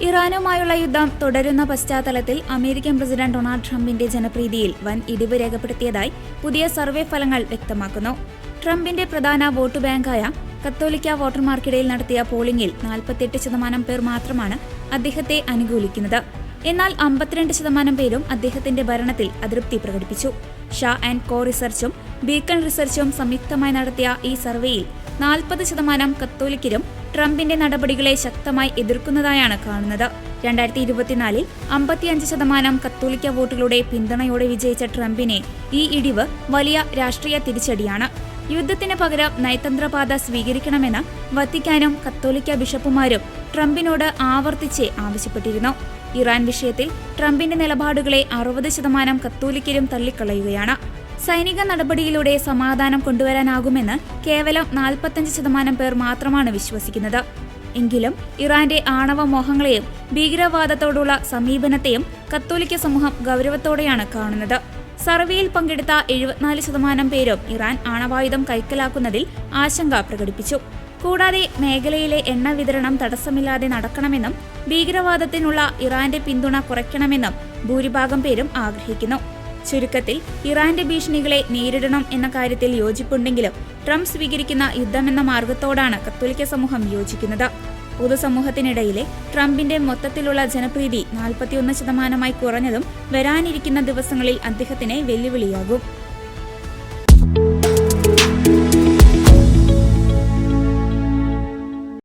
ഇറാനുമായുള്ള യുദ്ധം തുടരുന്ന പശ്ചാത്തലത്തിൽ അമേരിക്കൻ പ്രസിഡന്റ് ഡൊണാൾഡ് ട്രംപിന്റെ ജനപ്രീതിയിൽ വൻ ഇടിവ് രേഖപ്പെടുത്തിയതായി പുതിയ സർവേ ഫലങ്ങൾ വ്യക്തമാക്കുന്നു. ട്രംപിന്റെ പ്രധാന വോട്ട് ബാങ്കായ കത്തോലിക്ക വോട്ടർമാർക്കിടയിൽ നടത്തിയ പോളിംഗിൽ 48% പേർ മാത്രമാണ് അദ്ദേഹത്തെ അനുകൂലിക്കുന്നത്. എന്നാൽ 52% പേരും അദ്ദേഹത്തിന്റെ ഭരണത്തിൽ അതൃപ്തി പ്രകടിപ്പിച്ചു. ഷാ ആൻഡ് കോ റിസർച്ചും ബീക്കൺ റിസർച്ചും സംയുക്തമായി നടത്തിയ ഈ സർവേയിൽ 40% കത്തോലിക്കരും ട്രംപിന്റെ നടപടികളെ ശക്തമായി എതിർക്കുന്നതായാണ് കാണുന്നത്. 2024 55% കത്തോലിക്ക വോട്ടുകളുടെ പിന്തുണയോടെ വിജയിച്ച ട്രംപിനെ ഈ ഇടിവ് വലിയ രാഷ്ട്രീയ തിരിച്ചടിയാണ്. യുദ്ധത്തിന് പകരം നയതന്ത്രപാത സ്വീകരിക്കണമെന്ന് വത്തിക്കാനും കത്തോലിക്ക ബിഷപ്പുമാരും ട്രംപിനോട് ആവർത്തിച്ച് ആവശ്യപ്പെട്ടിരുന്നു. ഇറാൻ വിഷയത്തിൽ ട്രംപിന്റെ നിലപാടുകളെ 60% കത്തോലിക്കരും തള്ളിക്കളയുകയാണ്. സൈനിക നടപടിയിലൂടെ സമാധാനം കൊണ്ടുവരാനാകുമെന്ന് കേവലം 45% പേർ മാത്രമാണ് വിശ്വസിക്കുന്നത്. എങ്കിലും ഇറാന്റെ ആണവ മോഹങ്ങളെയും ഭീകരവാദത്തോടുള്ള സമീപനത്തെയും കത്തോലിക്ക സമൂഹം ഗൗരവത്തോടെയാണ് കാണുന്നത്. സർവേയിൽ പങ്കെടുത്ത 74% പേരും ഇറാൻ ആണവായുധം കൈക്കലാക്കുന്നതിൽ ആശങ്ക പ്രകടിപ്പിച്ചു. കൂടാതെ മേഖലയിലെ എണ്ണ വിതരണം തടസ്സമില്ലാതെ നടക്കണമെന്നും ഭീകരവാദത്തിനുള്ള ഇറാന്റെ പിന്തുണ കുറയ്ക്കണമെന്നും ഭൂരിഭാഗം പേരും ആഗ്രഹിക്കുന്നു. ചുരുക്കത്തിൽ ഇറാന്റെ ഭീഷണികളെ നേരിടണം എന്ന കാര്യത്തിൽ യോജിപ്പുണ്ടെങ്കിലും ട്രംപ് സ്വീകരിക്കുന്ന യുദ്ധമെന്ന മാർഗത്തോടാണ് കത്തോലിക്ക സമൂഹം യോജിക്കുന്നത്. പൊതുസമൂഹത്തിനിടയിലെ ട്രംപിന്റെ മൊത്തത്തിലുള്ള ജനപ്രീതി 41% കുറഞ്ഞതും വരാനിരിക്കുന്ന ദിവസങ്ങളിൽ അദ്ദേഹത്തിന് വെല്ലുവിളിയാകും.